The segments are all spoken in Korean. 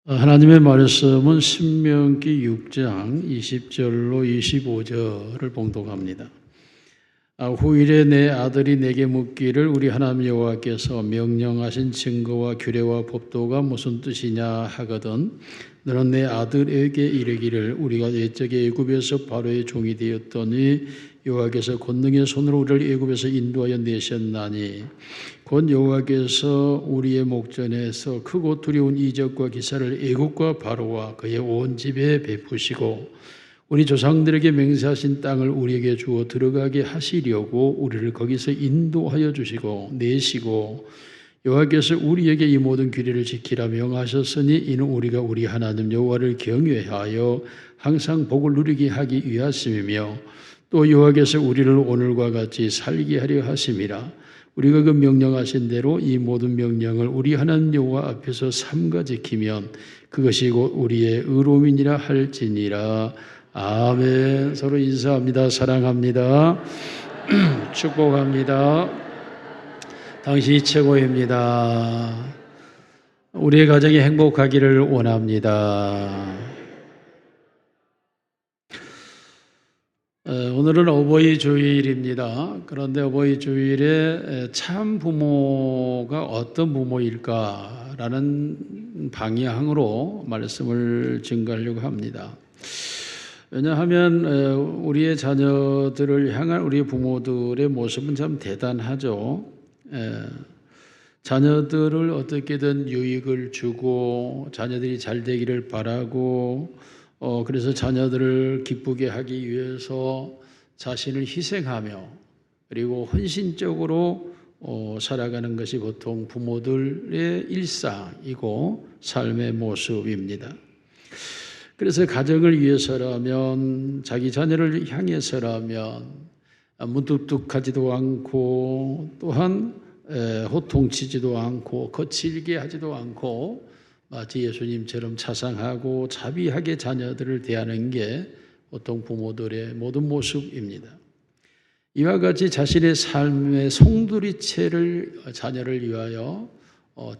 하나님의 말씀은 신명기 6장 20절로 25절을 봉독합니다. 후일에 내 아들이 내게 묻기를 우리 하나님 여호와께서 명령하신 증거와 규례와 법도가 무슨 뜻이냐 하거든 너는 내 아들에게 이르기를 우리가 옛적에 애굽에서 바로의 종이 되었더니 여호와께서 권능의 손으로 우리를 애굽에서 인도하여 내셨나니 곧 여호와께서 우리의 목전에서 크고 두려운 이적과 기사를 애굽과 바로와 그의 온 집에 베푸시고 우리 조상들에게 맹세하신 땅을 우리에게 주어 들어가게 하시려고 우리를 거기서 인도하여 주시고 내시고 여호와께서 우리에게 이 모든 규례를 지키라 명하셨으니 이는 우리가 우리 하나님 여호와를 경외하여 항상 복을 누리게 하기 위하심이며 또 여호와께서 우리를 오늘과 같이 살게 하려 하심이라. 우리가 그 명령하신 대로 이 모든 명령을 우리 하나님 여호와 앞에서 삼가 지키면 그것이 곧 우리의 의로움이니라 할지니라. 아멘. 서로 인사합니다. 사랑합니다. 축복합니다. 당신이 최고입니다. 우리의 가정이 행복하기를 원합니다. 오늘은 어버이 주일입니다. 그런데 어버이 주일에 참 부모가 어떤 부모일까라는 방향으로 말씀을 증거하려고 합니다. 왜냐하면 우리의 자녀들을 향한 우리 부모들의 모습은 참 대단하죠. 자녀들을 어떻게든 유익을 주고 자녀들이 잘 되기를 바라고 그래서 자녀들을 기쁘게 하기 위해서 자신을 희생하며 그리고 헌신적으로 살아가는 것이 보통 부모들의 일상이고 삶의 모습입니다. 그래서 가정을 위해서라면 자기 자녀를 향해서라면 무뚝뚝하지도 않고 또한 호통치지도 않고 거칠게 하지도 않고 마치 예수님처럼 자상하고 자비하게 자녀들을 대하는 게 보통 부모들의 모든 모습입니다. 이와 같이 자신의 삶의 송두리째를 자녀를 위하여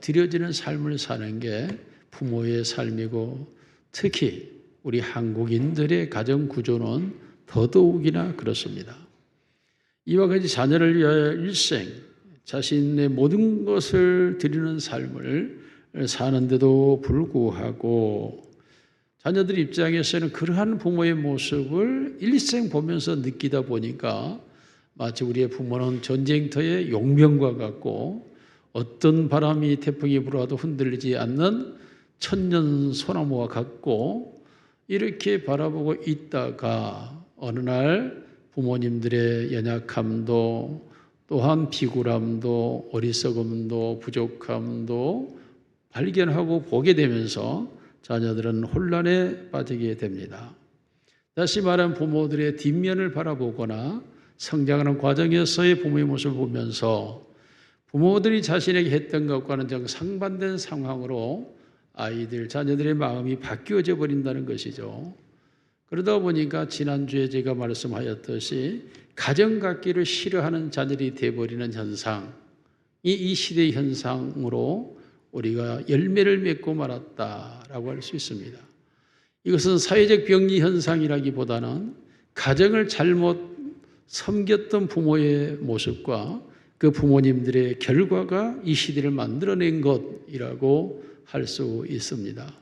드려지는 삶을 사는 게 부모의 삶이고 특히 우리 한국인들의 가정 구조는 더더욱이나 그렇습니다. 이와 같이 자녀를 위하여 일생 자신의 모든 것을 드리는 삶을 사는데도 불구하고 자녀들 입장에서는 그러한 부모의 모습을 일생 보면서 느끼다 보니까 마치 우리의 부모는 전쟁터의 용병과 같고 어떤 바람이 태풍이 불어와도 흔들리지 않는 천년 소나무와 같고 이렇게 바라보고 있다가 어느 날 부모님들의 연약함도 또한 비굴함도 어리석음도 부족함도 발견하고 보게 되면서 자녀들은 혼란에 빠지게 됩니다. 다시 말하면 부모들의 뒷면을 바라보거나 성장하는 과정에서의 부모의 모습을 보면서 부모들이 자신에게 했던 것과는 정상반된 상황으로 자녀들의 마음이 바뀌어져 버린다는 것이죠. 그러다 보니까 지난주에 제가 말씀하였듯이 가정 갖기를 싫어하는 자녀들이 되어버리는 현상이 이 시대의 현상으로 우리가 열매를 맺고 말았다라고 할 수 있습니다. 이것은 사회적 병리 현상이라기보다는 가정을 잘못 섬겼던 부모의 모습과 그 부모님들의 결과가 이 시대를 만들어낸 것이라고 할 수 있습니다.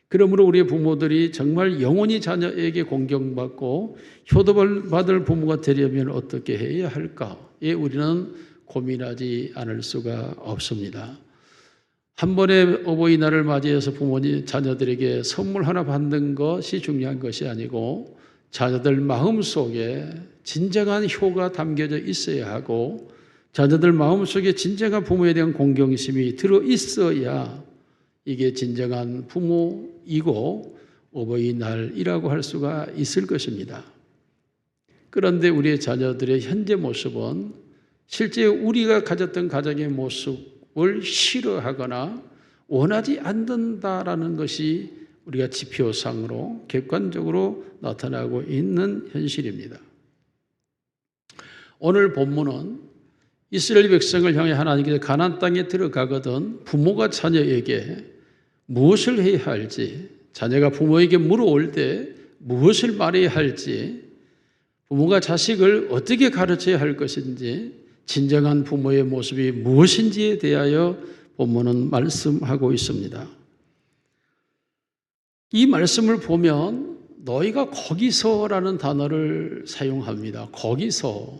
그러므로 우리의 부모들이 정말 영원히 자녀에게 공경받고 효도받을 부모가 되려면 어떻게 해야 할까에 우리는 고민하지 않을 수가 없습니다. 한 번에 어버이날을 맞이해서 부모님, 자녀들에게 선물 하나 받는 것이 중요한 것이 아니고 자녀들 마음속에 진정한 효가 담겨져 있어야 하고 자녀들 마음속에 진정한 부모에 대한 공경심이 들어 있어야 이게 진정한 부모이고 어버이날이라고 할 수가 있을 것입니다. 그런데 우리의 자녀들의 현재 모습은 실제 우리가 가졌던 가정의 모습을 싫어하거나 원하지 않는다라는 것이 우리가 지표상으로 객관적으로 나타나고 있는 현실입니다. 오늘 본문은 이스라엘 백성을 향해 하나님께서 가나안 땅에 들어가거든 부모가 자녀에게 무엇을 해야 할지, 자녀가 부모에게 물어올 때 무엇을 말해야 할지, 부모가 자식을 어떻게 가르쳐야 할 것인지, 진정한 부모의 모습이 무엇인지에 대하여 본문은 말씀하고 있습니다. 이 말씀을 보면 너희가 거기서라는 단어를 사용합니다. 거기서.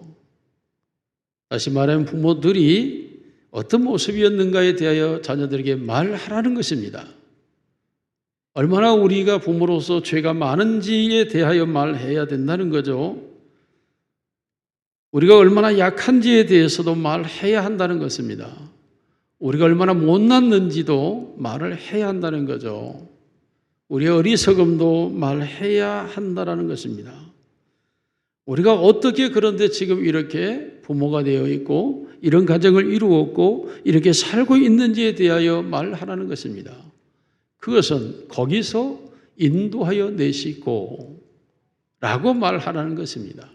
다시 말하면 부모들이 어떤 모습이었는가에 대하여 자녀들에게 말하라는 것입니다. 얼마나 우리가 부모로서 죄가 많은지에 대하여 말해야 된다는 거죠. 우리가 얼마나 약한지에 대해서도 말해야 한다는 것입니다. 우리가 얼마나 못났는지도 말을 해야 한다는 거죠. 우리의 어리석음도 말해야 한다는 것입니다. 우리가 어떻게 그런데 지금 이렇게 부모가 되어 있고 이런 가정을 이루었고 이렇게 살고 있는지에 대하여 말하라는 것입니다. 그것은 거기서 인도하여 내시고 라고 말하라는 것입니다.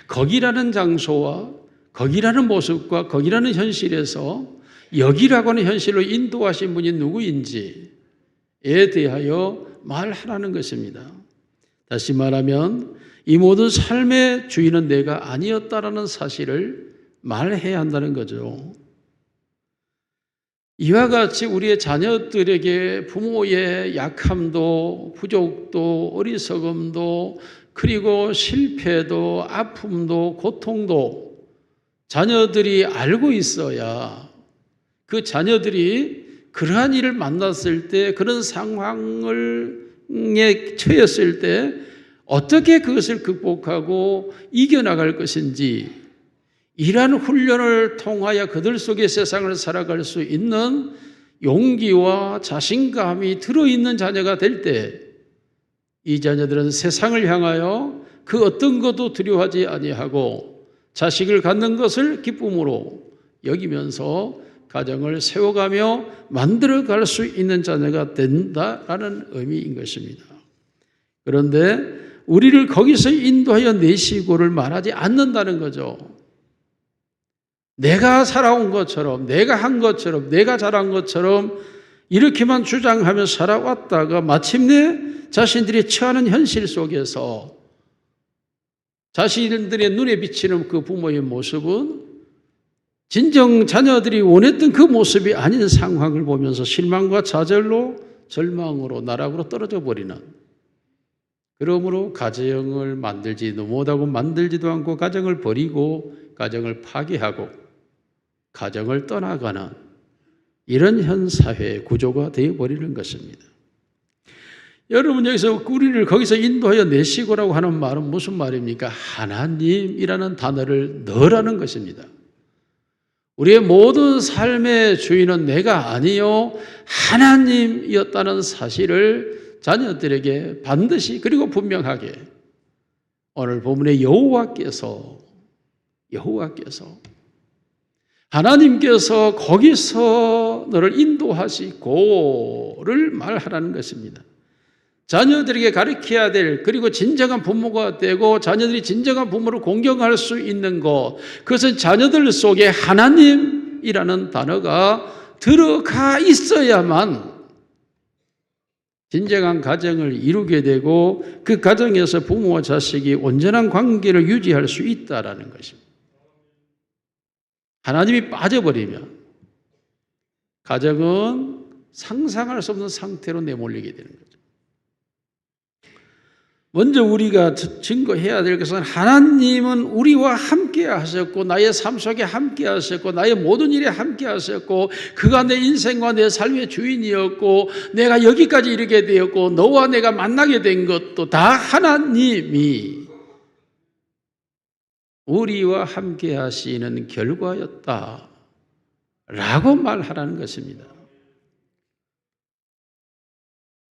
거기라는 장소와 거기라는 모습과 거기라는 현실에서 여기라고 하는 현실로 인도하신 분이 누구인지에 대하여 말하라는 것입니다. 다시 말하면 이 모든 삶의 주인은 내가 아니었다라는 사실을 말해야 한다는 거죠. 이와 같이 우리의 자녀들에게 부모의 약함도 부족도 어리석음도 그리고 실패도 아픔도 고통도 자녀들이 알고 있어야 그 자녀들이 그러한 일을 만났을 때 그런 상황에 처했을 때 어떻게 그것을 극복하고 이겨나갈 것인지 이러한 훈련을 통하여 그들 속의 세상을 살아갈 수 있는 용기와 자신감이 들어있는 자녀가 될 때 이 자녀들은 세상을 향하여 그 어떤 것도 두려워하지 아니하고 자식을 갖는 것을 기쁨으로 여기면서 가정을 세워가며 만들어갈 수 있는 자녀가 된다라는 의미인 것입니다. 그런데 우리를 거기서 인도하여 내시고를 말하지 않는다는 거죠. 내가 살아온 것처럼, 내가 한 것처럼, 내가 잘한 것처럼 이렇게만 주장하며 살아왔다가 마침내 자신들이 처하는 현실 속에서 자신들의 눈에 비치는 그 부모의 모습은 진정 자녀들이 원했던 그 모습이 아닌 상황을 보면서 실망과 좌절로 절망으로 나락으로 떨어져 버리는, 그러므로 가정을 만들지도 못하고 만들지도 않고 가정을 버리고 가정을 파괴하고 가정을 떠나가는 이런 현 사회의 구조가 되어버리는 것입니다. 여러분, 여기서 우리를 거기서 인도하여 내시고라고 하는 말은 무슨 말입니까? 하나님이라는 단어를 넣으라는 것입니다. 우리의 모든 삶의 주인은 내가 아니요 하나님이었다는 사실을 자녀들에게 반드시 그리고 분명하게 오늘 본문의 여호와께서 하나님께서 거기서 너를 인도하시고를 말하라는 것입니다. 자녀들에게 가르쳐야 될, 그리고 진정한 부모가 되고 자녀들이 진정한 부모를 공경할 수 있는 것, 그것은 자녀들 속에 하나님이라는 단어가 들어가 있어야만 진정한 가정을 이루게 되고 그 가정에서 부모와 자식이 온전한 관계를 유지할 수 있다는 것입니다. 하나님이 빠져버리면 가정은 상상할 수 없는 상태로 내몰리게 되는 거죠. 먼저 우리가 증거해야 될 것은 하나님은 우리와 함께 하셨고 나의 삶 속에 함께 하셨고 나의 모든 일에 함께 하셨고 그가 내 인생과 내 삶의 주인이었고 내가 여기까지 이르게 되었고 너와 내가 만나게 된 것도 다 하나님이 우리와 함께 하시는 결과였다 라고 말하라는 것입니다.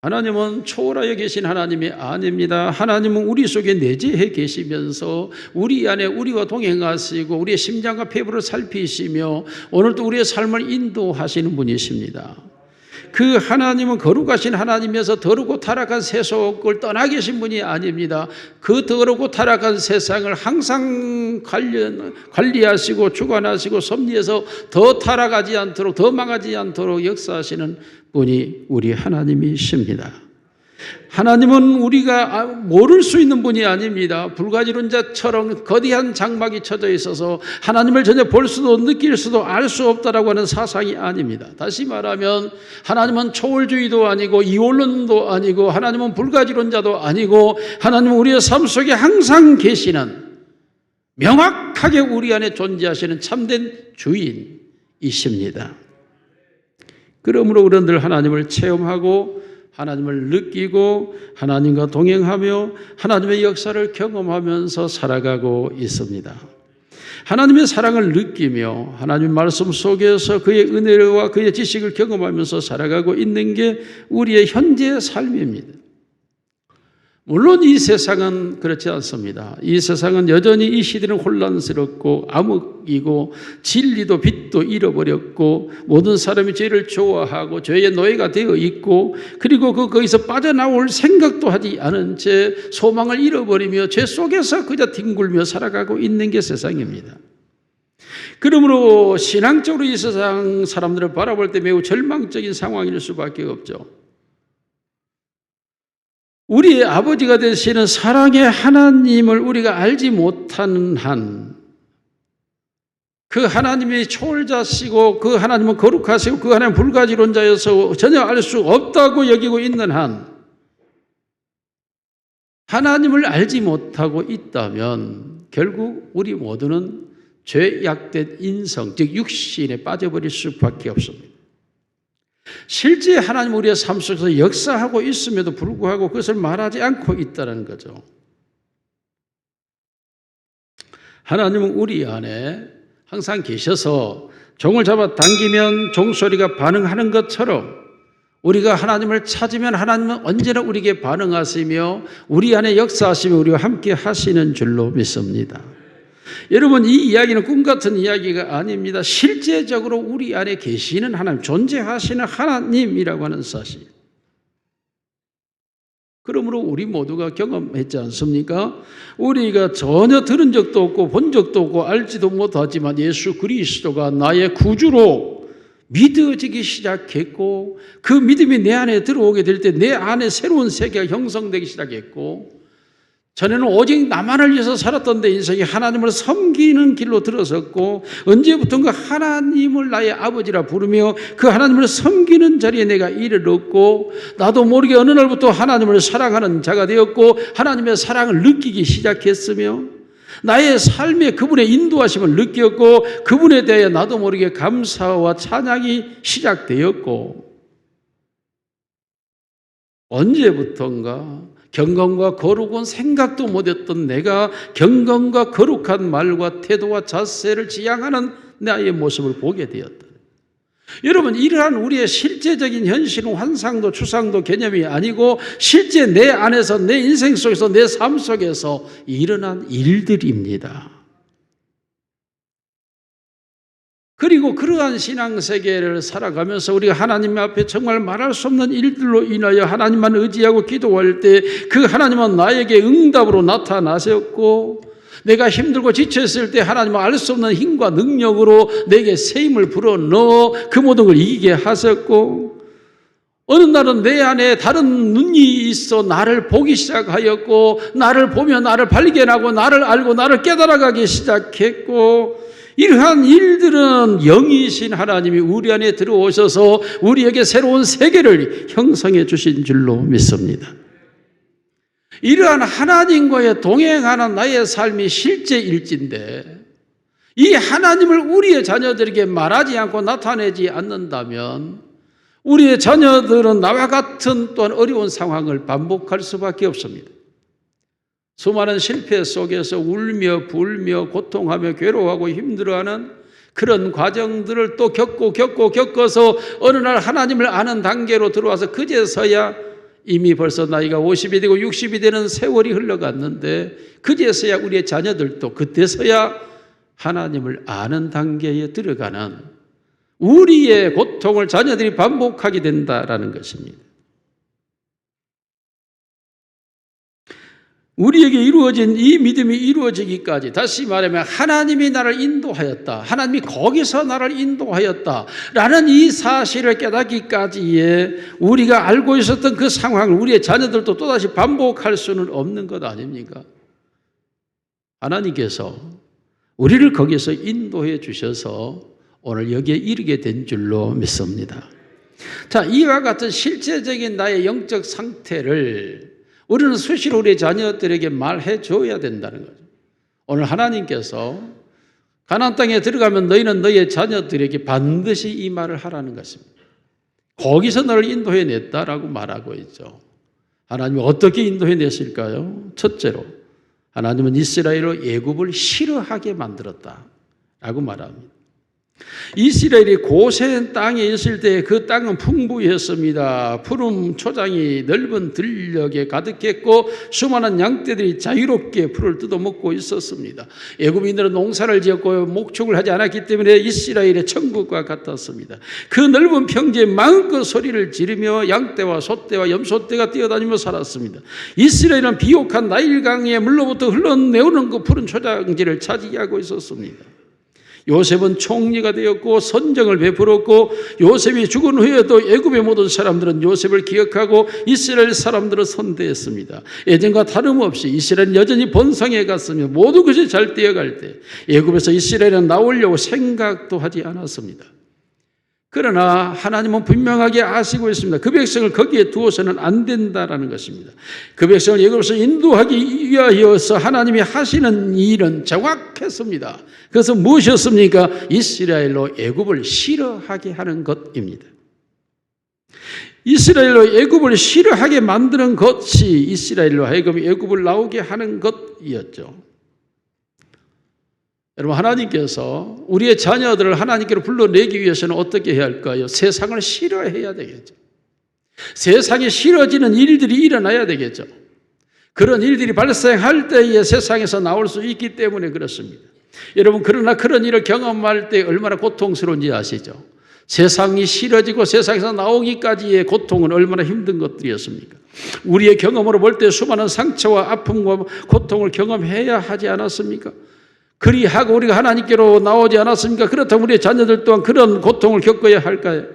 하나님은 초월하여 계신 하나님이 아닙니다. 하나님은 우리 속에 내재해 계시면서 우리 안에 우리와 동행하시고 우리의 심장과 폐부를 살피시며 오늘도 우리의 삶을 인도하시는 분이십니다. 그 하나님은 거룩하신 하나님이어서 더럽고 타락한 세속을 떠나 계신 분이 아닙니다. 그 더럽고 타락한 세상을 항상 관리하시고 주관하시고 섭리해서 더 타락하지 않도록, 더 망하지 않도록 역사하시는 분이 우리 하나님이십니다. 하나님은 우리가 모를 수 있는 분이 아닙니다. 불가지론자처럼 거대한 장막이 쳐져 있어서 하나님을 전혀 볼 수도 느낄 수도 알 수 없다라고 하는 사상이 아닙니다. 다시 말하면 하나님은 초월주의도 아니고 이원론도 아니고 하나님은 불가지론자도 아니고 하나님은 우리의 삶 속에 항상 계시는, 명확하게 우리 안에 존재하시는 참된 주인이십니다. 그러므로 우리들 하나님을 체험하고 하나님을 느끼고 하나님과 동행하며 하나님의 역사를 경험하면서 살아가고 있습니다. 하나님의 사랑을 느끼며 하나님의 말씀 속에서 그의 은혜와 그의 지식을 경험하면서 살아가고 있는 게 우리의 현재의 삶입니다. 물론 이 세상은 그렇지 않습니다. 이 세상은 여전히 이 시대는 혼란스럽고 암흑이고 진리도 빛도 잃어버렸고 모든 사람이 죄를 좋아하고 죄의 노예가 되어 있고 그리고 거기서 빠져나올 생각도 하지 않은 채 소망을 잃어버리며 죄 속에서 그저 뒹굴며 살아가고 있는 게 세상입니다. 그러므로 신앙적으로 이 세상 사람들을 바라볼 때 매우 절망적인 상황일 수밖에 없죠. 우리의 아버지가 되시는 사랑의 하나님을 우리가 알지 못하는 한, 그 하나님이 초월자시고 그 하나님은 거룩하시고 그 하나님은 불가지론자여서 전혀 알 수 없다고 여기고 있는 한, 하나님을 알지 못하고 있다면 결국 우리 모두는 죄악된 인성, 즉 육신에 빠져버릴 수밖에 없습니다. 실제 하나님 우리의 삶 속에서 역사하고 있음에도 불구하고 그것을 말하지 않고 있다는 거죠. 하나님은 우리 안에 항상 계셔서 종을 잡아 당기면 종소리가 반응하는 것처럼 우리가 하나님을 찾으면 하나님은 언제나 우리에게 반응하시며 우리 안에 역사하시며 우리와 함께 하시는 줄로 믿습니다. 여러분, 이 이야기는 꿈 같은 이야기가 아닙니다. 실제적으로 우리 안에 계시는 하나님, 존재하시는 하나님이라고 하는 사실. 그러므로 우리 모두가 경험했지 않습니까? 우리가 전혀 들은 적도 없고 본 적도 없고 알지도 못하지만 예수 그리스도가 나의 구주로 믿어지기 시작했고 그 믿음이 내 안에 들어오게 될 때 내 안에 새로운 세계가 형성되기 시작했고 전에는 오직 나만을 위해서 살았던 내 인생이 하나님을 섬기는 길로 들어섰고 언제부턴가 하나님을 나의 아버지라 부르며 그 하나님을 섬기는 자리에 내가 이르렀고 나도 모르게 어느 날부터 하나님을 사랑하는 자가 되었고 하나님의 사랑을 느끼기 시작했으며 나의 삶에 그분의 인도하심을 느꼈고 그분에 대해 나도 모르게 감사와 찬양이 시작되었고 언제부턴가 경건과 거룩은 생각도 못했던 내가 경건과 거룩한 말과 태도와 자세를 지향하는 나의 모습을 보게 되었다. 여러분, 이러한 우리의 실제적인 현실은 환상도 추상도 개념이 아니고 실제 내 안에서 내 인생 속에서 내 삶 속에서 일어난 일들입니다. 그리고 그러한 신앙세계를 살아가면서 우리가 하나님 앞에 정말 말할 수 없는 일들로 인하여 하나님만 의지하고 기도할 때 그 하나님은 나에게 응답으로 나타나셨고 내가 힘들고 지쳤을 때 하나님은 알 수 없는 힘과 능력으로 내게 새 힘을 불어넣어 그 모든 걸 이기게 하셨고 어느 날은 내 안에 다른 눈이 있어 나를 보기 시작하였고 나를 보며 나를 발견하고 나를 알고 나를 깨달아가기 시작했고 이러한 일들은 영이신 하나님이 우리 안에 들어오셔서 우리에게 새로운 세계를 형성해 주신 줄로 믿습니다. 이러한 하나님과의 동행하는 나의 삶이 실제 일진데 이 하나님을 우리의 자녀들에게 말하지 않고 나타내지 않는다면 우리의 자녀들은 나와 같은 또한 어려운 상황을 반복할 수밖에 없습니다. 수많은 실패 속에서 울며 불며 고통하며 괴로워하고 힘들어하는 그런 과정들을 또 겪어서 어느 날 하나님을 아는 단계로 들어와서 그제서야 이미 벌써 나이가 50이 되고 60이 되는 세월이 흘러갔는데 그제서야 우리의 자녀들도 그때서야 하나님을 아는 단계에 들어가는 우리의 고통을 자녀들이 반복하게 된다라는 것입니다. 우리에게 이루어진 이 믿음이 이루어지기까지, 다시 말하면 하나님이 나를 인도하였다, 하나님이 거기서 나를 인도하였다라는 이 사실을 깨닫기까지에 우리가 알고 있었던 그 상황을 우리의 자녀들도 또다시 반복할 수는 없는 것 아닙니까? 하나님께서 우리를 거기서 인도해 주셔서 오늘 여기에 이르게 된 줄로 믿습니다. 자, 이와 같은 실제적인 나의 영적 상태를 우리는 수시로 우리 자녀들에게 말해 줘야 된다는 거죠. 오늘 하나님께서 가나안 땅에 들어가면 너희는 너희의 자녀들에게 반드시 이 말을 하라는 것입니다. 거기서 너를 인도해 냈다라고 말하고 있죠. 하나님이 어떻게 인도해 냈을까요? 첫째로 하나님은 이스라엘로 애굽을 싫어하게 만들었다라고 말합니다. 이스라엘이 고센 땅에 있을 때 그 땅은 풍부했습니다. 푸른 초장이 넓은 들녘에 가득했고 수많은 양떼들이 자유롭게 풀을 뜯어먹고 있었습니다. 애굽인들은 농사를 지었고 목축을 하지 않았기 때문에 이스라엘의 천국과 같았습니다. 그 넓은 평지에 마음껏 소리를 지르며 양떼와 소떼와 염소떼가 뛰어다니며 살았습니다. 이스라엘은 비옥한 나일강의 물로부터 흘러내오는 그 푸른 초장지를 차지하고 있었습니다. 요셉은 총리가 되었고 선정을 베풀었고, 요셉이 죽은 후에도 애굽의 모든 사람들은 요셉을 기억하고 이스라엘 사람들을 선대했습니다. 예전과 다름없이 이스라엘은 여전히 번성해 갔으며 모든 것이 잘 되어갈 때 애굽에서 이스라엘은 나오려고 생각도 하지 않았습니다. 그러나 하나님은 분명하게 아시고 있습니다. 그 백성을 거기에 두어서는 안 된다라는 것입니다. 그 백성을 애굽에서 인도하기 위하여서 하나님이 하시는 일은 정확했습니다. 그래서 무엇이었습니까? 이스라엘로 애굽을 싫어하게 하는 것입니다. 이스라엘로 애굽을 싫어하게 만드는 것이 이스라엘로 하여금 애굽을 나오게 하는 것이었죠. 여러분, 하나님께서 우리의 자녀들을 하나님께로 불러내기 위해서는 어떻게 해야 할까요? 세상을 싫어해야 되겠죠. 세상이 싫어지는 일들이 일어나야 되겠죠. 그런 일들이 발생할 때에 세상에서 나올 수 있기 때문에 그렇습니다. 여러분, 그러나 그런 일을 경험할 때 얼마나 고통스러운지 아시죠? 세상이 싫어지고 세상에서 나오기까지의 고통은 얼마나 힘든 것들이었습니까? 우리의 경험으로 볼 때 수많은 상처와 아픔과 고통을 경험해야 하지 않았습니까? 그리하고 우리가 하나님께로 나오지 않았습니까? 그렇다면 우리의 자녀들 또한 그런 고통을 겪어야 할까요?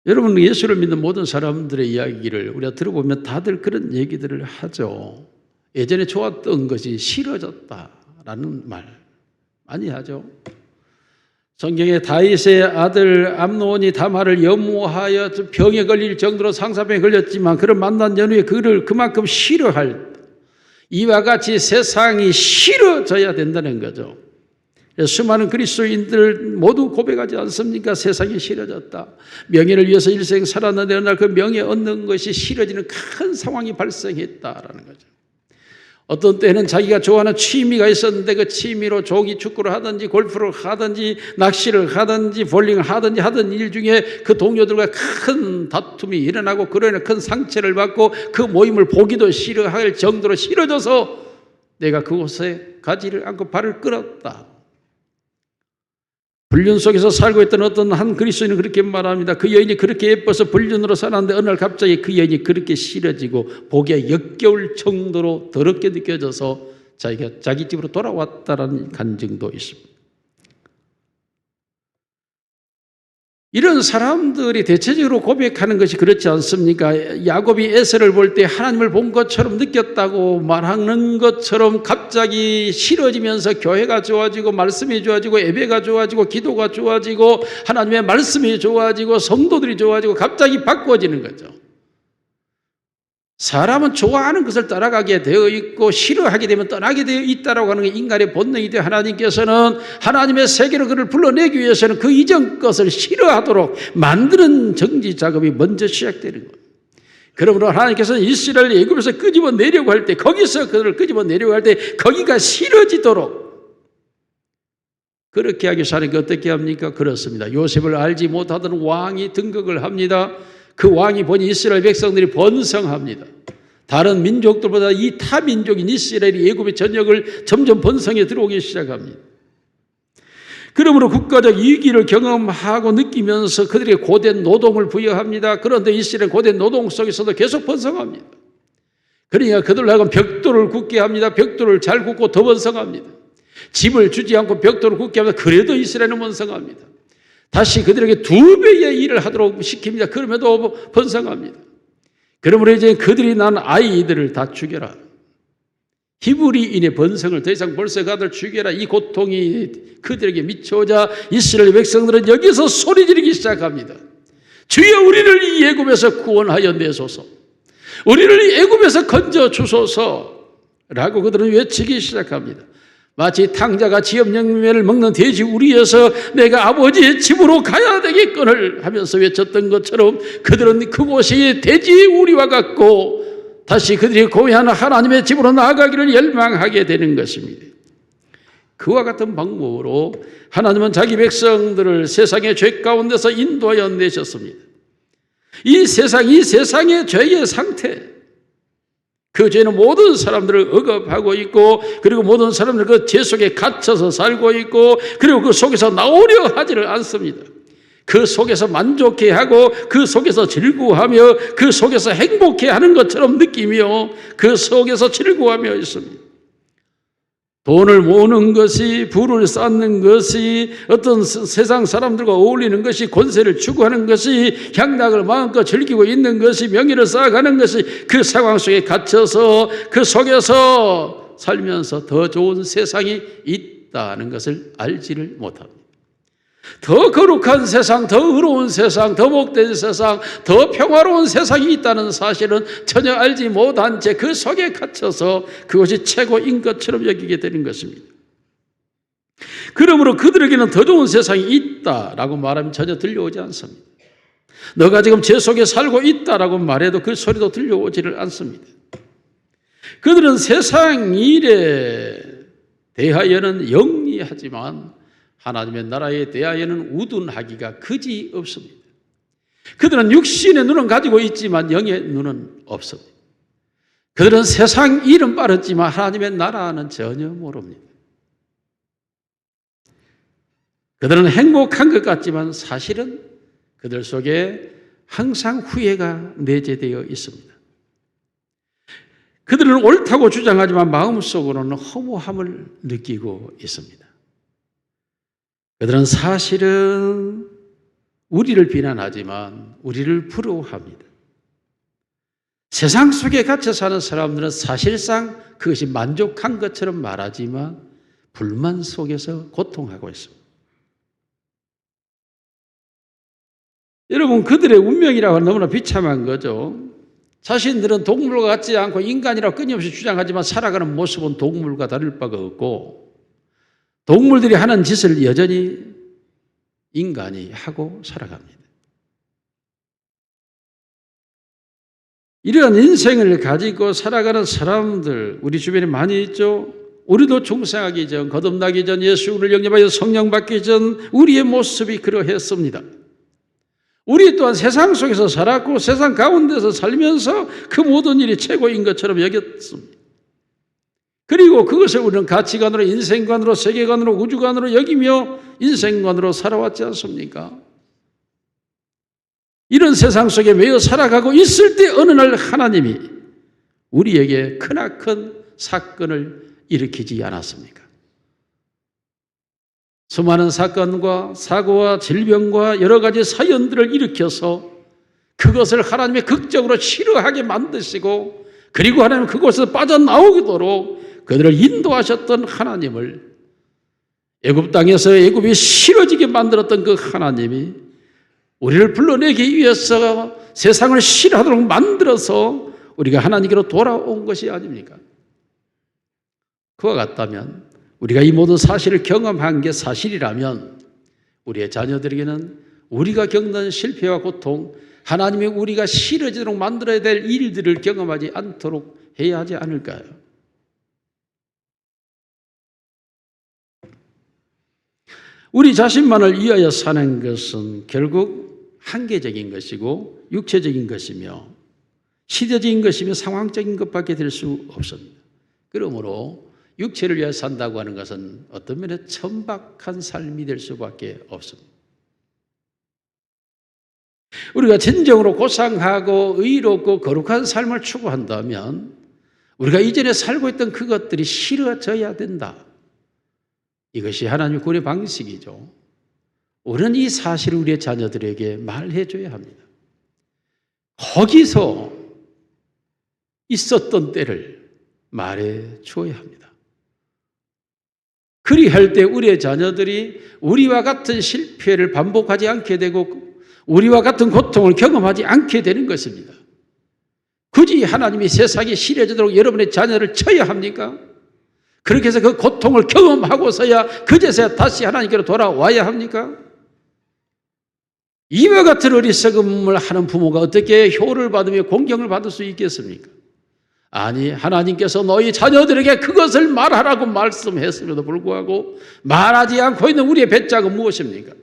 여러분, 예수를 믿는 모든 사람들의 이야기를 우리가 들어보면 다들 그런 얘기들을 하죠. 예전에 좋았던 것이 싫어졌다라는 말 많이 하죠. 성경에 다윗의 아들 암논이 다말을 염호하여 병에 걸릴 정도로 상사병에 걸렸지만 그를 만난 연후에 그를 그만큼 싫어할, 이와 같이 세상이 싫어져야 된다는 거죠. 수많은 그리스도인들 모두 고백하지 않습니까? 세상이 싫어졌다. 명예를 위해서 일생 살았는데 어느 날 그 명예 얻는 것이 싫어지는 큰 상황이 발생했다라는 거죠. 어떤 때는 자기가 좋아하는 취미가 있었는데 그 취미로 조기 축구를 하든지 골프를 하든지 낚시를 하든지 볼링을 하든지 하던 일 중에 그 동료들과 큰 다툼이 일어나고 그로 인해 큰 상처를 받고 그 모임을 보기도 싫어할 정도로 싫어져서 내가 그곳에 가지를 않고 발을 끌었다. 불륜 속에서 살고 있던 어떤 한 그리스도인은 그렇게 말합니다. 그 여인이 그렇게 예뻐서 불륜으로 살았는데 어느 날 갑자기 그 여인이 그렇게 싫어지고 보기에 역겨울 정도로 더럽게 느껴져서 자기가 자기 집으로 돌아왔다라는 간증도 있습니다. 이런 사람들이 대체적으로 고백하는 것이 그렇지 않습니까? 야곱이 에서를 볼 때 하나님을 본 것처럼 느꼈다고 말하는 것처럼 갑자기 싫어지면서 교회가 좋아지고 말씀이 좋아지고 예배가 좋아지고 기도가 좋아지고 하나님의 말씀이 좋아지고 성도들이 좋아지고 갑자기 바꿔지는 거죠. 사람은 좋아하는 것을 따라가게 되어 있고 싫어하게 되면 떠나게 되어 있다라고 하는 게 인간의 본능이 되어 하나님께서는 하나님의 세계로 그를 불러내기 위해서는 그 이전 것을 싫어하도록 만드는 정지 작업이 먼저 시작되는 거예요. 그러므로 하나님께서는 이스라엘 애굽에서 끄집어 내려고 할 때, 거기서 그를 끄집어 내려고 할 때 거기가 싫어지도록 그렇게 하기 위해서 하나님께 어떻게 합니까? 그렇습니다. 요셉을 알지 못하던 왕이 등극을 합니다. 그 왕이 보니 이스라엘 백성들이 번성합니다. 다른 민족들보다 이 타민족인 이스라엘이 애굽의 전역을 점점 번성해 들어오기 시작합니다. 그러므로 국가적 위기를 경험하고 느끼면서 그들에게 고된 노동을 부여합니다. 그런데 이스라엘은 고된 노동 속에서도 계속 번성합니다. 그러니까 그들로 하여금 벽돌을 굳게 합니다. 벽돌을 잘 굳고 더 번성합니다. 집을 주지 않고 벽돌을 굳게 합니다. 그래도 이스라엘은 번성합니다. 다시 그들에게 2배의 일을 하도록 시킵니다. 그럼에도 번성합니다. 그러므로 이제 그들이 낳은 아이들을 다 죽여라. 히브리인의 번성을 더 이상 벌써가들 죽여라. 이 고통이 그들에게 미쳐오자 이스라엘 백성들은 여기서 소리 지르기 시작합니다. 주여 우리를 이 애굽에서 구원하여 내소서. 우리를 이 애굽에서 건져 주소서라고 그들은 외치기 시작합니다. 마치 탕자가 지업 열매를 먹는 돼지 우리에서 내가 아버지의 집으로 가야 되겠거늘 하면서 외쳤던 것처럼 그들은 그곳이 돼지 우리와 같고 다시 그들이 고향하는 하나님의 집으로 나아가기를 열망하게 되는 것입니다. 그와 같은 방법으로 하나님은 자기 백성들을 세상의 죄 가운데서 인도하여 내셨습니다. 이 세상의 죄의 상태, 그 죄는 모든 사람들을 억압하고 있고 그리고 모든 사람들 그 죄 속에 갇혀서 살고 있고 그리고 그 속에서 나오려 하지를 않습니다. 그 속에서 만족해하고 그 속에서 즐거워하며 그 속에서 행복해하는 것처럼 느끼며 그 속에서 즐거워하며 있습니다. 돈을 모으는 것이, 부를 쌓는 것이, 어떤 세상 사람들과 어울리는 것이, 권세를 추구하는 것이, 향락을 마음껏 즐기고 있는 것이, 명예를 쌓아가는 것이 그 상황 속에 갇혀서 그 속에서 살면서 더 좋은 세상이 있다는 것을 알지를 못합니다. 더 거룩한 세상, 더 의로운 세상, 더 복된 세상, 더 평화로운 세상이 있다는 사실은 전혀 알지 못한 채 그 속에 갇혀서 그것이 최고인 것처럼 여기게 되는 것입니다. 그러므로 그들에게는 더 좋은 세상이 있다라고 말하면 전혀 들려오지 않습니다. 너가 지금 죄 속에 살고 있다라고 말해도 그 소리도 들려오지를 않습니다. 그들은 세상 일에 대하여는 영리하지만 하나님의 나라에 대하여는 우둔하기가 그지 없습니다. 그들은 육신의 눈은 가지고 있지만 영의 눈은 없습니다. 그들은 세상 일은 빠르지만 하나님의 나라는 전혀 모릅니다. 그들은 행복한 것 같지만 사실은 그들 속에 항상 후회가 내재되어 있습니다. 그들은 옳다고 주장하지만 마음속으로는 허무함을 느끼고 있습니다. 그들은 사실은 우리를 비난하지만 우리를 부러워합니다. 세상 속에 갇혀 사는 사람들은 사실상 그것이 만족한 것처럼 말하지만 불만 속에서 고통하고 있습니다. 여러분, 그들의 운명이라고 하면 너무나 비참한 거죠. 자신들은 동물과 같지 않고 인간이라고 끊임없이 주장하지만 살아가는 모습은 동물과 다를 바가 없고 동물들이 하는 짓을 여전히 인간이 하고 살아갑니다. 이러한 인생을 가지고 살아가는 사람들 우리 주변에 많이 있죠. 우리도 중생하기 전, 거듭나기 전, 예수를 영접하여 성령 받기 전 우리의 모습이 그러했습니다. 우리 또한 세상 속에서 살았고 세상 가운데서 살면서 그 모든 일이 최고인 것처럼 여겼습니다. 그리고 그것을 우리는 가치관으로, 인생관으로, 세계관으로, 우주관으로 여기며 인생관으로 살아왔지 않습니까? 이런 세상 속에 매여 살아가고 있을 때 어느 날 하나님이 우리에게 크나큰 사건을 일으키지 않았습니까? 수많은 사건과 사고와 질병과 여러 가지 사연들을 일으켜서 그것을 하나님의 극적으로 싫어하게 만드시고 그리고 하나님 그곳에서 빠져나오도록 그들을 인도하셨던 하나님을 애굽 땅에서 애굽이 싫어지게 만들었던 그 하나님이 우리를 불러내기 위해서 세상을 싫어하도록 만들어서 우리가 하나님께로 돌아온 것이 아닙니까? 그와 같다면 우리가 이 모든 사실을 경험한 게 사실이라면 우리의 자녀들에게는 우리가 겪는 실패와 고통, 하나님이 우리가 싫어지도록 만들어야 될 일들을 경험하지 않도록 해야 하지 않을까요? 우리 자신만을 위하여 사는 것은 결국 한계적인 것이고 육체적인 것이며 시대적인 것이며 상황적인 것밖에 될 수 없습니다. 그러므로 육체를 위해 산다고 하는 것은 어떤 면에 천박한 삶이 될 수밖에 없습니다. 우리가 진정으로 고상하고 의롭고 거룩한 삶을 추구한다면 우리가 이전에 살고 있던 그것들이 싫어져야 된다. 이것이 하나님의 구원의 방식이죠. 우리는 이 사실을 우리의 자녀들에게 말해줘야 합니다. 거기서 있었던 때를 말해줘야 합니다. 그리할 때 우리의 자녀들이 우리와 같은 실패를 반복하지 않게 되고 우리와 같은 고통을 경험하지 않게 되는 것입니다. 굳이 하나님이 세상에 싫어지도록 여러분의 자녀를 쳐야 합니까? 그렇게 해서 그 고통을 경험하고서야 그제서야 다시 하나님께로 돌아와야 합니까? 이와 같은 어리석음을 하는 부모가 어떻게 효를 받으며 공경을 받을 수 있겠습니까? 아니, 하나님께서 너희 자녀들에게 그것을 말하라고 말씀했음에도 불구하고 말하지 않고 있는 우리의 배짱은 무엇입니까?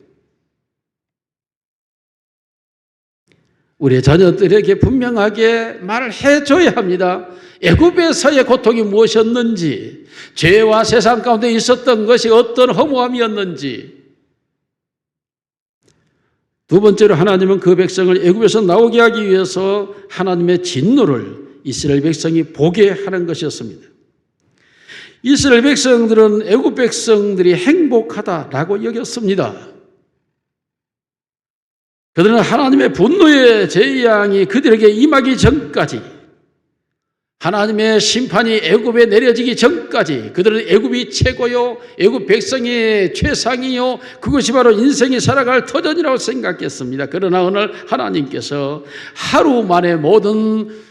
우리의 자녀들에게 분명하게 말을 해줘야 합니다. 애굽에서의 고통이 무엇이었는지, 죄와 세상 가운데 있었던 것이 어떤 허무함이었는지. 두 번째로 하나님은 그 백성을 애굽에서 나오게 하기 위해서 하나님의 진노를 이스라엘 백성이 보게 하는 것이었습니다. 이스라엘 백성들은 애굽 백성들이 행복하다라고 여겼습니다. 그들은 하나님의 분노의 재앙이 그들에게 임하기 전까지, 하나님의 심판이 애굽에 내려지기 전까지 그들은 애굽이 최고요, 애굽 백성이 최상이요, 그것이 바로 인생이 살아갈 터전이라고 생각했습니다. 그러나 오늘 하나님께서 하루 만에 모든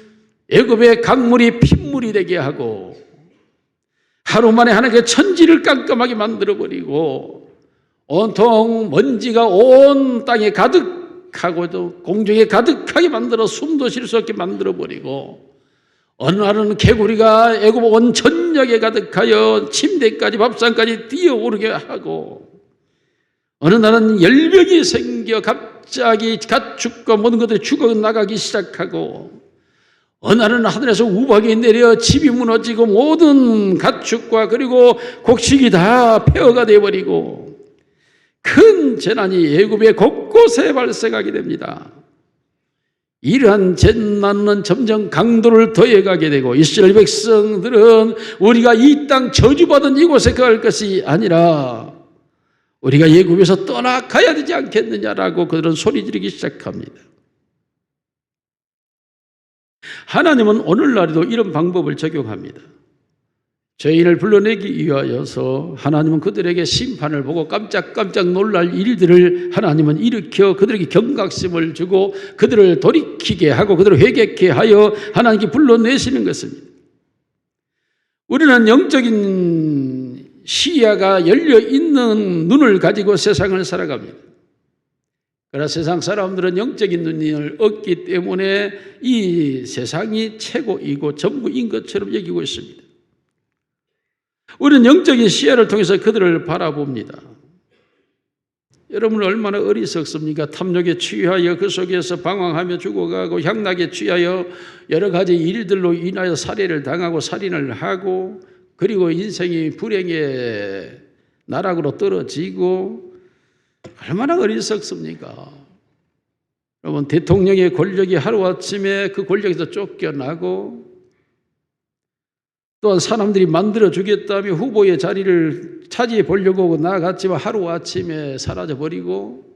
애굽의 강물이 핏물이 되게 하고 하루 만에 하나님께 천지를 깜깜하게 만들어버리고 온통 먼지가 온 땅에 가득하고도 공중에 가득하게 만들어 숨도 쉴 수 없게 만들어버리고 어느 날은 개구리가 애굽 온 전역에 가득하여 침대까지 밥상까지 뛰어오르게 하고 어느 날은 열병이 생겨 갑자기 가축과 모든 것들이 죽어나가기 시작하고 어느 날은 하늘에서 우박이 내려 집이 무너지고 모든 가축과 그리고 곡식이 다 폐허가 되어버리고 큰 재난이 애굽의 곳곳에 발생하게 됩니다. 이러한 재난은 점점 강도를 더해가게 되고 이스라엘 백성들은 우리가 이 땅 저주받은 이곳에 갈 것이 아니라 우리가 애굽에서 떠나가야 되지 않겠느냐라고 그들은 소리 지르기 시작합니다. 하나님은 오늘날에도 이런 방법을 적용합니다. 죄인을 불러내기 위하여서 하나님은 그들에게 심판을 보고 깜짝깜짝 놀랄 일들을 하나님은 일으켜 그들에게 경각심을 주고 그들을 돌이키게 하고 그들을 회개케 하여 하나님께 불러내시는 것입니다. 우리는 영적인 시야가 열려있는 눈을 가지고 세상을 살아갑니다. 그러나 세상 사람들은 영적인 눈을 얻기 때문에 이 세상이 최고이고 전부인 것처럼 여기고 있습니다. 우리는 영적인 시야를 통해서 그들을 바라봅니다. 여러분은 얼마나 어리석습니까? 탐욕에 취하여 그 속에서 방황하며 죽어가고 향락에 취하여 여러 가지 일들로 인하여 살해를 당하고 살인을 하고 그리고 인생이 불행의 나락으로 떨어지고 얼마나 어리석습니까? 여러분, 대통령의 권력이 하루아침에 그 권력에서 쫓겨나고 또한 사람들이 만들어주겠다며 후보의 자리를 차지해 보려고 나아갔지만 하루아침에 사라져버리고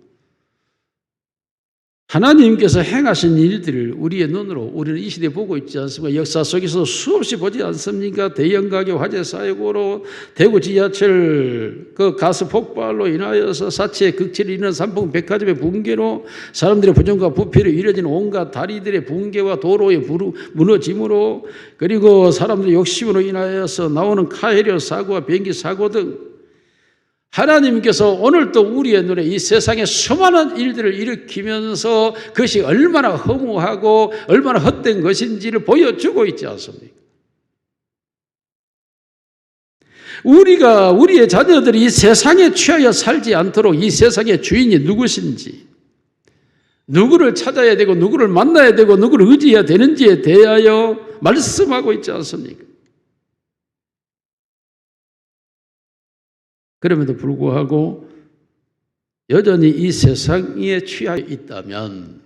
하나님께서 행하신 일들을 우리의 눈으로 우리는 이 시대에 보고 있지 않습니까? 역사 속에서 수없이 보지 않습니까? 대형 가게 화재 사고로 대구 지하철 그 가스 폭발로 인하여서 사치의 극치를 이루는 삼풍 백화점의 붕괴로 사람들의 부정과 부패로 이뤄진 온갖 다리들의 붕괴와 도로의 무너짐으로 그리고 사람들의 욕심으로 인하여서 나오는 카헤리어 사고와 비행기 사고 등 하나님께서 오늘도 우리의 눈에 이 세상에 수많은 일들을 일으키면서 그것이 얼마나 허무하고 얼마나 헛된 것인지를 보여주고 있지 않습니까? 우리의 자녀들이 이 세상에 취하여 살지 않도록 이 세상의 주인이 누구신지 누구를 찾아야 되고 누구를 만나야 되고 누구를 의지해야 되는지에 대하여 말씀하고 있지 않습니까? 그럼에도 불구하고 여전히 이 세상에 취해 있다면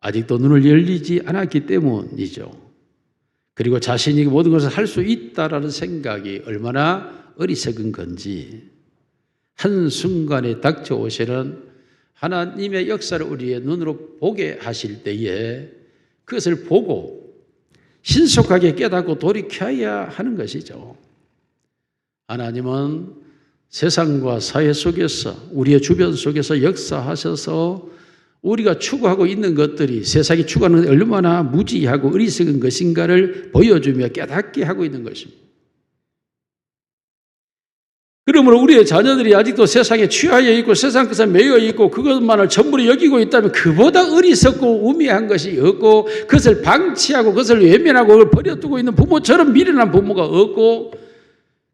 아직도 눈을 열리지 않았기 때문이죠. 그리고 자신이 모든 것을 할 수 있다라는 생각이 얼마나 어리석은 건지 한순간에 닥쳐오시는 하나님의 역사를 우리의 눈으로 보게 하실 때에 그것을 보고 신속하게 깨닫고 돌이켜야 하는 것이죠. 하나님은 세상과 사회 속에서 우리의 주변 속에서 역사하셔서 우리가 추구하고 있는 것들이 세상이 추구하는 것이 얼마나 무지하고 어리석은 것인가를 보여주며 깨닫게 하고 있는 것입니다. 그러므로 우리의 자녀들이 아직도 세상에 취하여 있고 세상 것에 매여 있고 그것만을 전부로 여기고 있다면 그보다 어리석고 우매한 것이 없고 그것을 방치하고 그것을 외면하고 버려두고 있는 부모처럼 미련한 부모가 없고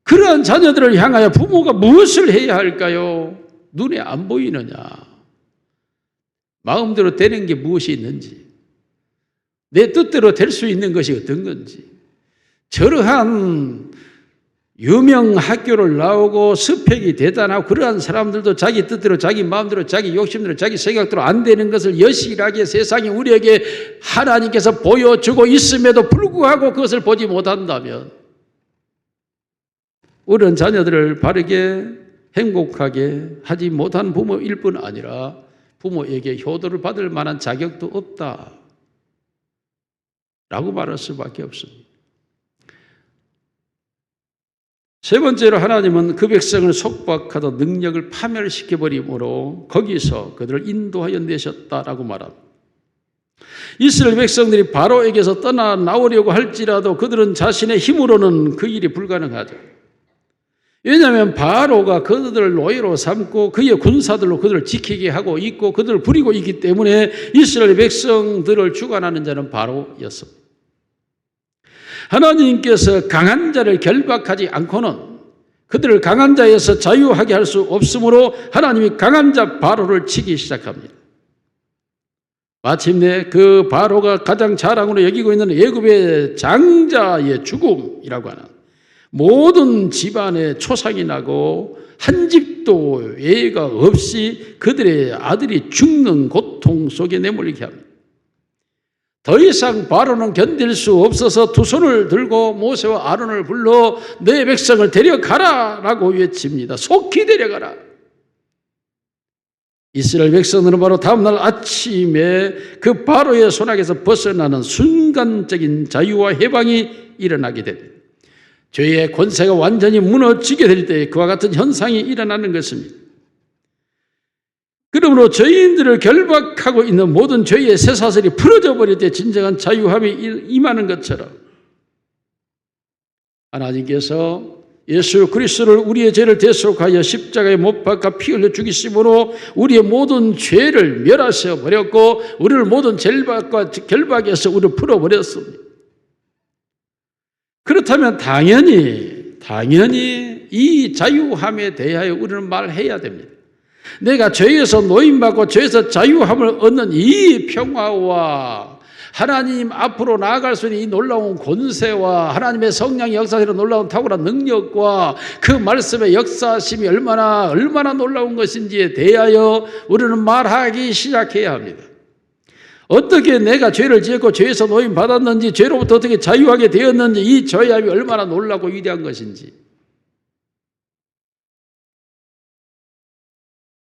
그러한 자녀들을 향하여 부모가 무엇을 해야 할까요? 눈에 안 보이느냐? 마음대로 되는 게 무엇이 있는지, 내 뜻대로 될 수 있는 것이 어떤 건지, 저러한 유명 학교를 나오고 스펙이 대단하고 그러한 사람들도 자기 뜻대로 자기 마음대로 자기 욕심대로 자기 생각대로 안 되는 것을 여실하게 세상이 우리에게 하나님께서 보여주고 있음에도 불구하고 그것을 보지 못한다면 우리는 자녀들을 바르게 행복하게 하지 못한 부모일 뿐 아니라 부모에게 효도를 받을 만한 자격도 없다 라고 말할 수밖에 없습니다. 세 번째로 하나님은 그 백성을 속박하던 능력을 파멸시켜버림으로 거기서 그들을 인도하여 내셨다라고 말합니다. 이스라엘 백성들이 바로에게서 떠나 나오려고 할지라도 그들은 자신의 힘으로는 그 일이 불가능하죠. 왜냐하면 바로가 그들을 노예로 삼고 그의 군사들로 그들을 지키게 하고 있고 그들을 부리고 있기 때문에 이스라엘 백성들을 주관하는 자는 바로였습니다. 하나님께서 강한 자를 결박하지 않고는 그들을 강한 자에서 자유하게 할 수 없으므로 하나님이 강한 자 바로를 치기 시작합니다. 마침내 그 바로가 가장 자랑으로 여기고 있는 애굽의 장자의 죽음이라고 하는 모든 집안에 초상이 나고 한 집도 예외가 없이 그들의 아들이 죽는 고통 속에 내몰리게 합니다. 더 이상 바로는 견딜 수 없어서 두 손을 들고 모세와 아론을 불러 내 백성을 데려가라 라고 외칩니다. 속히 데려가라. 이스라엘 백성들은 바로 다음날 아침에 그 바로의 손아귀에서 벗어나는 순간적인 자유와 해방이 일어나게 됩니다. 죄의 권세가 완전히 무너지게 될 때 그와 같은 현상이 일어나는 것입니다. 그러므로 죄인들을 결박하고 있는 모든 죄의 쇠사슬이 풀어져 버릴 때 진정한 자유함이 임하는 것처럼 하나님께서 예수 그리스도를 우리의 죄를 대속하여 십자가에 못 박아 피 흘려 죽이심으로 우리의 모든 죄를 멸하셔 버렸고 우리를 모든 결박에서 우리를 풀어버렸습니다. 그렇다면 당연히 이 자유함에 대하여 우리는 말해야 됩니다. 내가 죄에서 노임받고 죄에서 자유함을 얻는 이 평화와 하나님 앞으로 나아갈 수 있는 이 놀라운 권세와 하나님의 성령의 역사대로 놀라운 탁월한 능력과 그 말씀의 역사심이 얼마나 놀라운 것인지에 대하여 우리는 말하기 시작해야 합니다. 어떻게 내가 죄를 지었고 죄에서 노임받았는지 죄로부터 어떻게 자유하게 되었는지 이 자유함이 얼마나 놀라고 위대한 것인지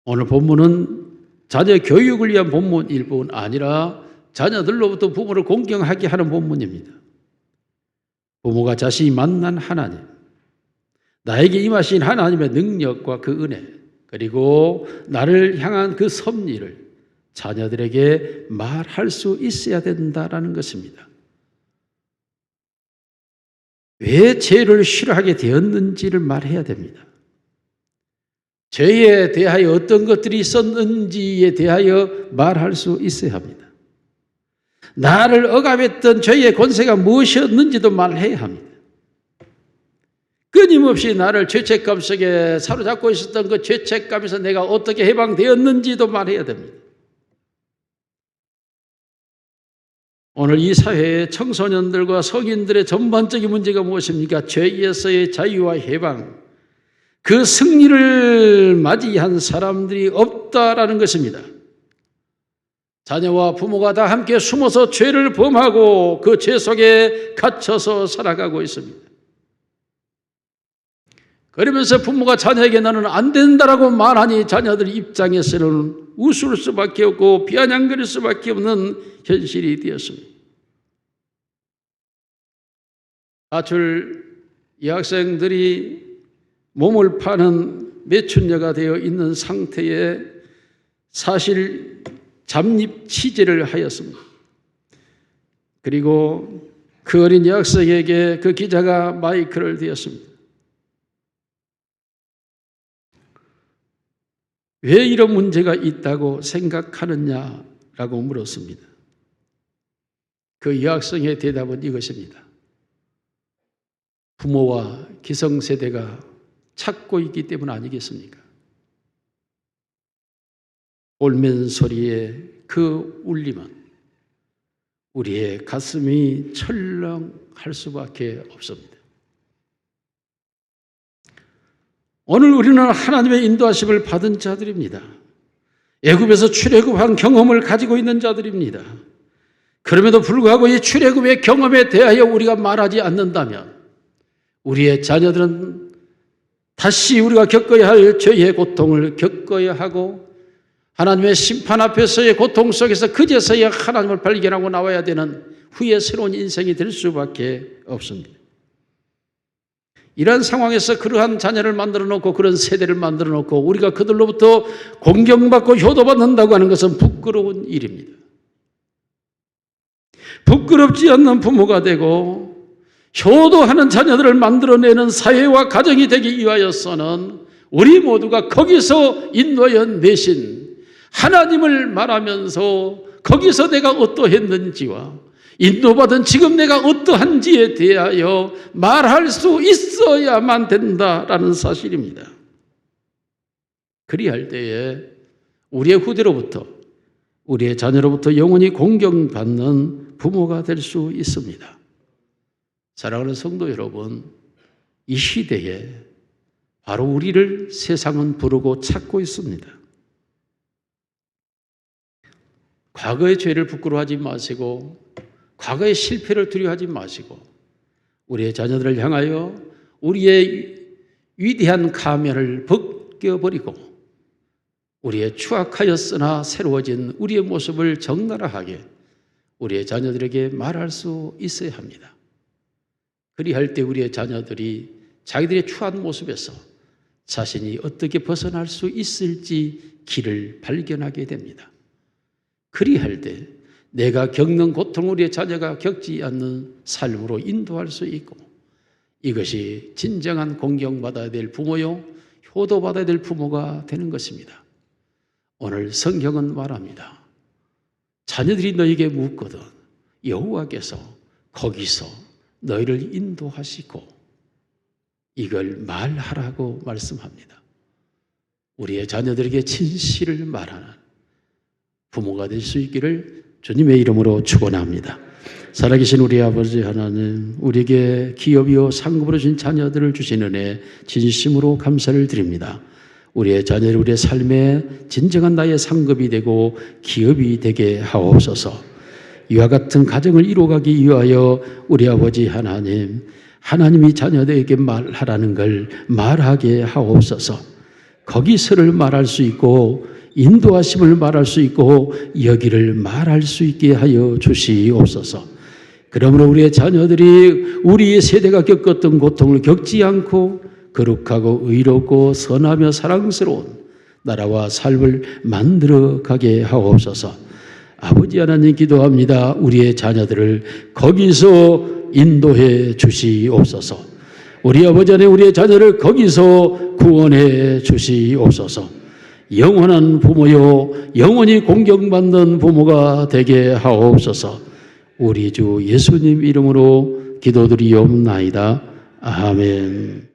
오늘 본문은 자녀 교육을 위한 본문일 뿐 아니라 자녀들로부터 부모를 공경하게 하는 본문입니다. 부모가 자신이 만난 하나님, 나에게 임하신 하나님의 능력과 그 은혜, 그리고 나를 향한 그 섭리를 자녀들에게 말할 수 있어야 된다라는 것입니다. 왜 죄를 싫어하게 되었는지를 말해야 됩니다. 죄에 대하여 어떤 것들이 있었는지에 대하여 말할 수 있어야 합니다. 나를 억압했던 죄의 권세가 무엇이었는지도 말해야 합니다. 끊임없이 나를 죄책감 속에 사로잡고 있었던 그 죄책감에서 내가 어떻게 해방되었는지도 말해야 됩니다. 오늘 이 사회의 청소년들과 성인들의 전반적인 문제가 무엇입니까? 죄에서의 자유와 해방, 그 승리를 맞이한 사람들이 없다라는 것입니다. 자녀와 부모가 다 함께 숨어서 죄를 범하고 그 죄 속에 갇혀서 살아가고 있습니다. 그러면서 부모가 자녀에게 너는 안 된다라고 말하니 자녀들 입장에서는 웃을 수밖에 없고 비아냥거릴 수밖에 없는 현실이 되었습니다. 가출 여학생들이 몸을 파는 매춘녀가 되어 있는 상태에 사실 잠입 취재를 하였습니다. 그리고 그 어린 여학생에게 그 기자가 마이크를 대었습니다. 왜 이런 문제가 있다고 생각하느냐라고 물었습니다. 그 여학생의 대답은 이것입니다. 부모와 기성세대가 찾고 있기 때문 아니겠습니까? 옳은 소리의 그 울림은 우리의 가슴이 철렁할 수밖에 없습니다. 오늘 우리는 하나님의 인도하심을 받은 자들입니다. 애굽에서 출애굽한 경험을 가지고 있는 자들입니다. 그럼에도 불구하고 이 출애굽의 경험에 대하여 우리가 말하지 않는다면 우리의 자녀들은 다시 우리가 겪어야 할 죄의 고통을 겪어야 하고 하나님의 심판 앞에서의 고통 속에서 그제서야 하나님을 발견하고 나와야 되는 후에 새로운 인생이 될 수밖에 없습니다. 이러한 상황에서 그러한 자녀를 만들어 놓고 그런 세대를 만들어 놓고 우리가 그들로부터 공경받고 효도받는다고 하는 것은 부끄러운 일입니다. 부끄럽지 않는 부모가 되고 효도하는 자녀들을 만들어내는 사회와 가정이 되기 위하여서는 우리 모두가 거기서 인도하여 내신 하나님을 말하면서 거기서 내가 어떠했는지와 인도받은 지금 내가 어떠한지에 대하여 말할 수 있어야만 된다라는 사실입니다. 그리할 때에 우리의 후대로부터 우리의 자녀로부터 영원히 공경받는 부모가 될 수 있습니다. 사랑하는 성도 여러분, 이 시대에 바로 우리를 세상은 부르고 찾고 있습니다. 과거의 죄를 부끄러워하지 마시고 과거의 실패를 두려워하지 마시고 우리의 자녀들을 향하여 우리의 위대한 가면을 벗겨버리고 우리의 추악하였으나 새로워진 우리의 모습을 적나라하게 우리의 자녀들에게 말할 수 있어야 합니다. 그리할 때 우리의 자녀들이 자기들의 추한 모습에서 자신이 어떻게 벗어날 수 있을지 길을 발견하게 됩니다. 그리할 때 내가 겪는 고통을 우리의 자녀가 겪지 않는 삶으로 인도할 수 있고 이것이 진정한 공경받아야 될 부모요 효도받아야 될 부모가 되는 것입니다. 오늘 성경은 말합니다. 자녀들이 너에게 묻거든 여호와께서 거기서 너희를 인도하시고 이걸 말하라고 말씀합니다. 우리의 자녀들에게 진실을 말하는 부모가 될 수 있기를 주님의 이름으로 축원합니다. 살아계신 우리 아버지 하나님, 우리에게 기업이요 상급으로 주신 자녀들을 주신 은혜 진심으로 감사를 드립니다. 우리의 자녀를 우리의 삶에 진정한 나의 상급이 되고 기업이 되게 하옵소서. 이와 같은 가정을 이루어가기 위하여 우리 아버지 하나님, 하나님이 자녀들에게 말하라는 걸 말하게 하옵소서. 거기서를 말할 수 있고 인도하심을 말할 수 있고 여기를 말할 수 있게 하여 주시옵소서. 그러므로 우리의 자녀들이 우리의 세대가 겪었던 고통을 겪지 않고 거룩하고 의롭고 선하며 사랑스러운 나라와 삶을 만들어 가게 하옵소서. 아버지 하나님 기도합니다. 우리의 자녀들을 거기서 인도해 주시옵소서. 우리 아버지 하나님 우리의 자녀를 거기서 구원해 주시옵소서. 영원한 부모요 영원히 공경받는 부모가 되게 하옵소서. 우리 주 예수님 이름으로 기도드리옵나이다. 아멘.